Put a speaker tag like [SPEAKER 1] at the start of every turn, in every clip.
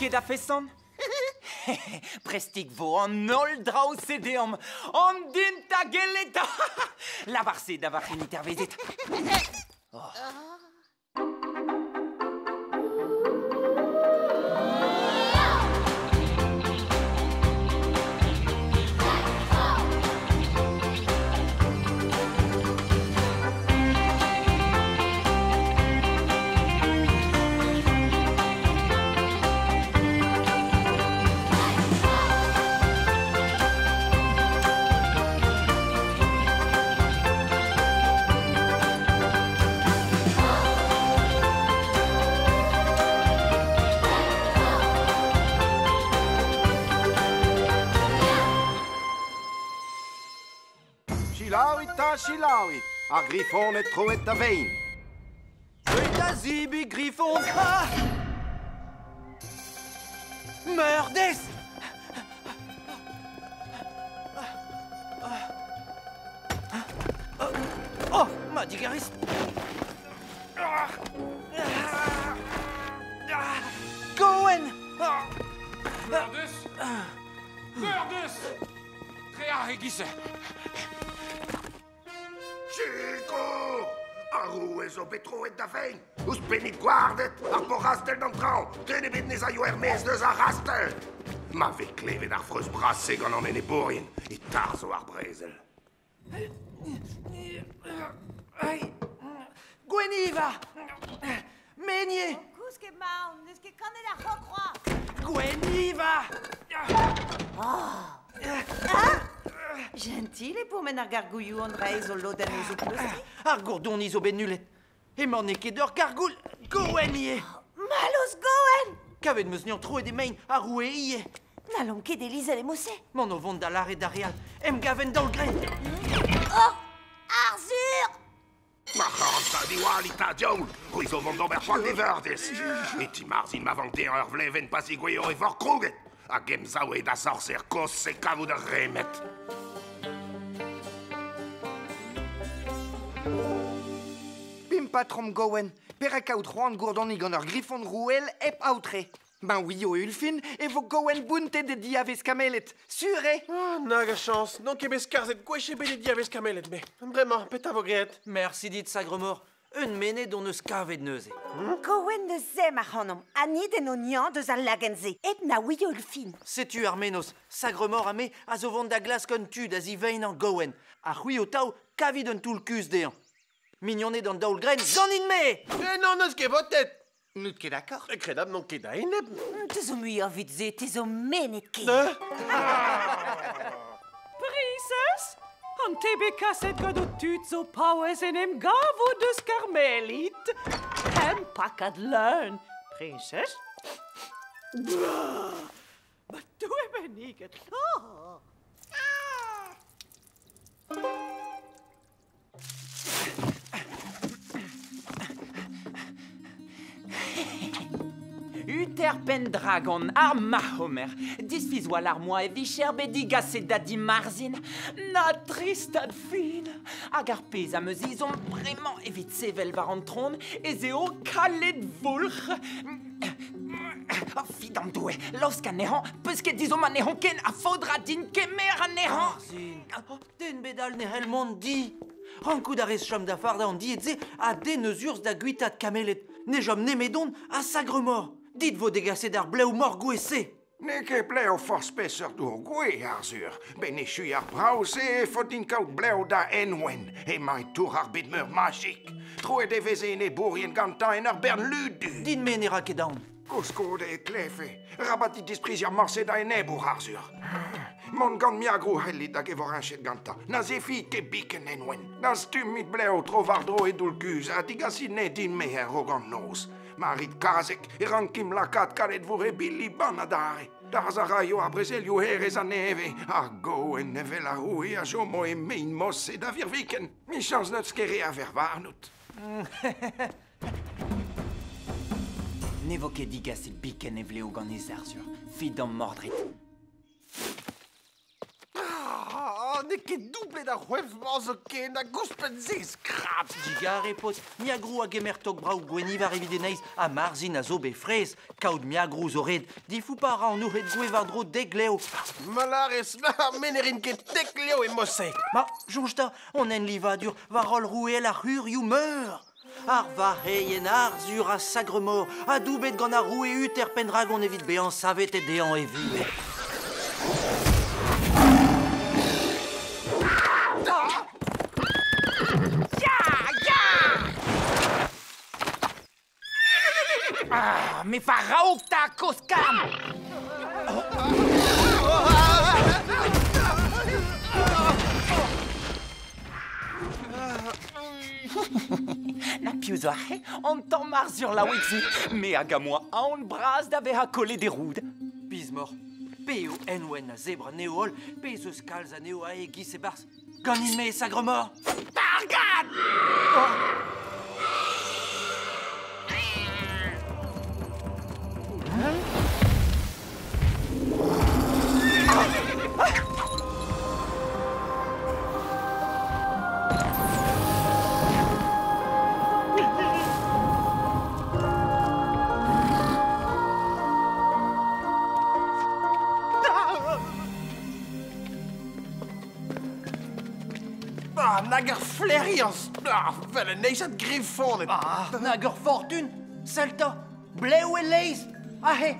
[SPEAKER 1] ket da fessan? Prestig vo an ol draus edeom. An din ta geleta. Lavar-se da var intervezet.
[SPEAKER 2] Chilawit, a griffon et troet da vein.
[SPEAKER 1] Da zibi griffon. Meurdes! Oh, ma digaris. Gowen!
[SPEAKER 3] Meurdes! Meurdes! Trea egise!
[SPEAKER 2] Chico! Arrues o betroet da vein. Us penit guardet, ar porastel d'antran. Tenebet nes a jo Hermes deus a rastel. Ma ve klevet ar freus brasse gant an ene bourien. Et tar zo ar brezel.
[SPEAKER 1] Gweniva! Menye!
[SPEAKER 4] Kousket maun, neus ket kanet ar c'hoc'hroa.
[SPEAKER 1] Gweniva!
[SPEAKER 4] Gentile pour men ar gargouillou an dreiz o loden eus o plosti.
[SPEAKER 1] Ar gourdon izo ben nulet. E m'en ket d'ur gargoul Gowenye!
[SPEAKER 4] Malos Gowen!
[SPEAKER 1] Kavet meus nian troet e main a roue ie.
[SPEAKER 4] N'allons ket elizel e mosse.
[SPEAKER 1] Mon o vont da lare d'Arial. Em gaven d'ol gren.
[SPEAKER 4] Oh! Arzur!
[SPEAKER 2] Ma chanta diwalita dioul. Ruiz o vont d'ober chouak de verdes. Et i marzin ma vante ur vleven pas i gweo e vor krouget. A gem zaouet da sorcer kos se kavou de remet.
[SPEAKER 5] Pim patrom Gowen, perek out roan gourdonig gant ur griffon rouel ep outre. Ben oui o ulfin, e vo Gowen bunte de diavez kamelet. Sure!
[SPEAKER 6] Ah, nag a chans. Non ket bez karzet gwech bet e diavez kamelet, me. Bremañ, pet a vo graet.
[SPEAKER 1] Merci dit Sagremor. Un menet d'on eus kavet neuze.
[SPEAKER 4] Gowen de zem ar c'hannom. Ani den o nian deus al lagenze. Et na ouio ulfin.
[SPEAKER 1] Setu Armenos, Sagremor a me a zo vont da glas kon tud a zi vein an Gowen. A c'hwi o tao kavid un toul kus dean. Mignonet d'an daoul gren, zan in me!
[SPEAKER 6] Non, neus ket votet.
[SPEAKER 5] N'out ket d'accord.
[SPEAKER 6] Kredab non ket da eneb.
[SPEAKER 4] Te zo muioc'h evit ze, te zo menet ket.
[SPEAKER 7] Princess? An tebe kaset gant o tud zo paouez en em gavo deus karmelit. Hem pakad leun. Princess? Ma tu e beniget.
[SPEAKER 1] Uter pendragon ar Mahomer. Disfizoa l'armoa e vicher bedigas e dadi marzin. Na tristad fin. Hag ar pez am eus izon bremañ evit sevel war an tron e zeo kalet volch. Fid am doue, losk an nehan, peus ket dizom an nehan ken a faudra din kemer an nehan. Den bedal ne helmont di. Rankout a rez chom da farda an di et ze a den eus urs da guitat kamelet. Ne jom nemedon a Sagremor. Dit vo degaset ar bleu mor gwese.
[SPEAKER 2] Ne ket bleu forspesser d'our gwe, Arzur. Ben e chui ar brause e fot din kaut bleu da enwen. E mai tour ar bidmeur magik. Troet e veze ne bourien gantan en ar bern ludu.
[SPEAKER 1] Din men era ket daon.
[SPEAKER 2] Koskode e klefe. Rabat i dispriziar morse da e nebour, Arzur. Mon gant miagrou hellit hag evor anchet ganta. Na zefi ke biken enwen. Na stumit bleu trovardro e doulkuz a digasi ne din meher o gant noz. Marit kazek e rankim lakat kalet vore billi banadare. Dar a raio a brezelio herez a neve. A Gowen neve la roue a jomo e mein mosse da virviken. Mi chans neut skere a vervarnout.
[SPEAKER 1] Ne vo ket digas il biken e vleo gant ez Arzur. Fid an mordrit.
[SPEAKER 6] de ket double da c'hwefman zo ken da gouspen zez krab.
[SPEAKER 1] Digare post, miagrou a gemer tok braou gweniv a revideneiz a marzin a zo befrez, kaout miagrou zo red, difou pa ra an ouret gwevardro degleo.
[SPEAKER 6] Malares, menerin ket tekleo e mosse.
[SPEAKER 1] Ma, jonjta, on en livadur, va rol rouel a hur you meur. Ar va reien arzur a sagremor, a doubet gant a roue ut pendragon evit bean savet e dean evit. Ah, me fa raouk ta koskam! Na piouzoare, on t'en marre sur la wixi, mais agamoa aon bras d'ave a collé des roudes. Bizmor, peo enwen a zebra neool, pez eus kalz a neo a egis e bars. Ganin me sagremor! Targad!
[SPEAKER 6] Ah, nager flerians. Ah, fel en neis at griffonet.
[SPEAKER 1] Ah, nager fortune, salta, bleu e leiz, ahe.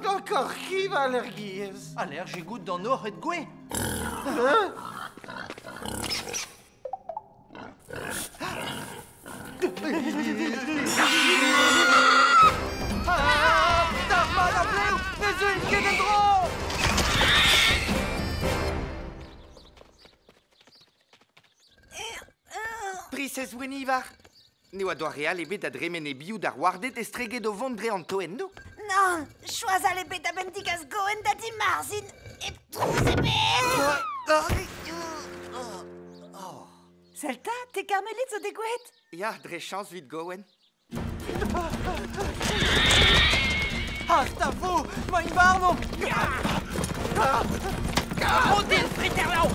[SPEAKER 6] Encore qui va allergies?
[SPEAKER 1] Allergie gout d'an or et gwe.
[SPEAKER 5] Princess Wenivar. Ne oa doa real ebet a dremen e biou d'ar wardet estreget o vondre an toendo?
[SPEAKER 4] Non, choisa les bêtes à bendigas goen da di marzin et trouze Salta, te carmelit zo degouet?
[SPEAKER 5] Ja, dre chans vid goen.
[SPEAKER 1] Ah, sta fou, ma in barno! Rodin friterlau!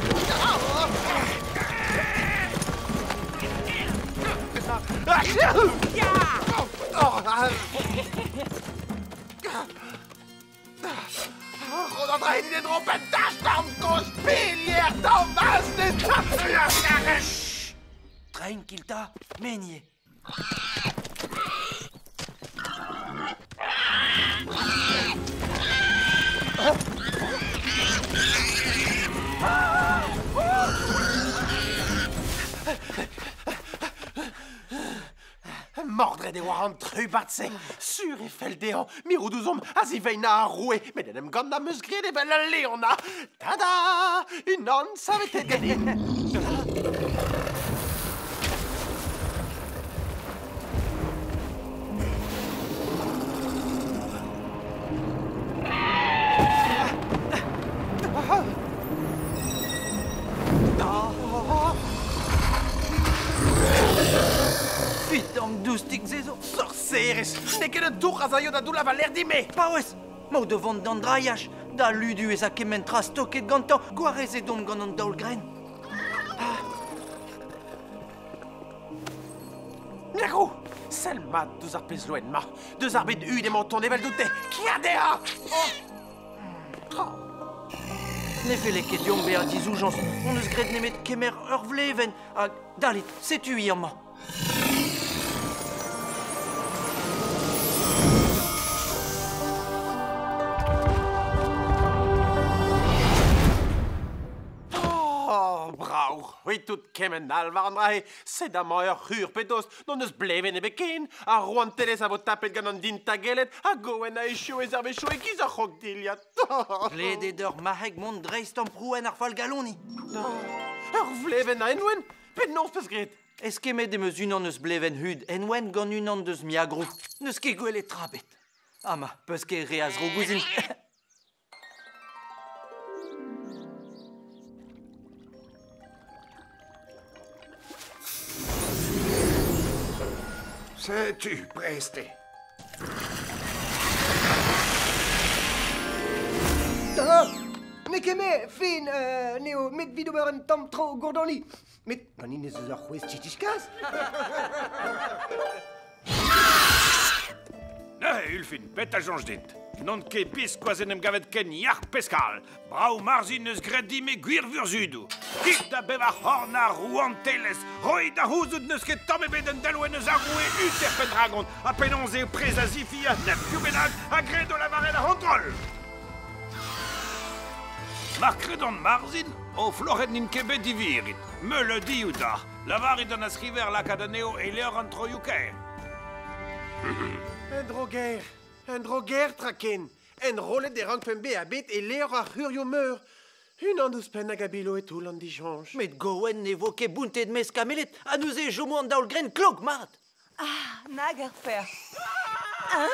[SPEAKER 6] Rodan drain den droppen tastam kos piljer dan was dit.
[SPEAKER 1] Tranquilta, menye.
[SPEAKER 6] Mordre de war an trubatse. Sur e feldean, miroudouzom, aziveina a roue. Men enem gant a meus gred e vel a leona. Tada! Un an savet e ganin.
[SPEAKER 1] Fitam doustik zezo.
[SPEAKER 6] Sorceres, ne ket un tour a zaio da doula va l'air dime.
[SPEAKER 1] Paouez, ma o devant d'an draiach, da ludu ez a kementra stoket gantan, gwarez e dom gant an daoul gren.
[SPEAKER 6] Nagro, selma deus ar pezloen ma. Deus ar bet ud emañ ton evel doute. Kia dea!
[SPEAKER 1] Ne fele ket yom be a dizoujans, on eus gred nemet kemer ur vleven, hag dalit, setu irma.
[SPEAKER 6] Oh, brauch. Oui, tout kemen alvar an rae. Sed amañ ur c'hur petos, non eus bleven e beken. A roan teles a vo tapet gant an din tagelet, a goen a echio ez ar vechio e giz ar c'hog diliat.
[SPEAKER 1] Pledet ur maheg mont dreist an prouen ar fall galoni.
[SPEAKER 6] Ur vleven a enwen, pet non peus gret.
[SPEAKER 1] Ez kemet em eus unan eus bleven hud, enwen gant unan deus miagrou. Neus ket gwele trabet. Ama, peus ket reaz rogouzin.
[SPEAKER 2] Sais-tu, preste?
[SPEAKER 6] Ne
[SPEAKER 8] keme, fin, neo, met vid ober un tamm tro gourdonli. Met, ganin ez eus ar c'hwez titiskaz?
[SPEAKER 9] Ulfin, pet a jonge dit. Non ket bis koazen em gavet ken yark peskal. Brau marzin eus gredi me gwir vurzudou. Kik da bev ar horn ar rouanteles. Roi da houzout neus ket tamm ebet un dalwen eus ar roue uter pen dragon. A penonze e prez a zifi a nef pioubenag a gred o lavarel a hontrol. Mar kredon marzin o floret nin kebet divirit. Me le di ou da. Lavarit an a skriver lakadaneo e leur an troiouker.
[SPEAKER 6] Un droguer traken. En rolet de rank pembe a bet e leur ar hurio meur. Un an deus pen hag a bilo e tout an dijanj.
[SPEAKER 1] Met Gowen ne vo ket bountet mes kamelet, a nous e jomo an daoul gren klok mat.
[SPEAKER 4] Ah, nag ar fer. Hein?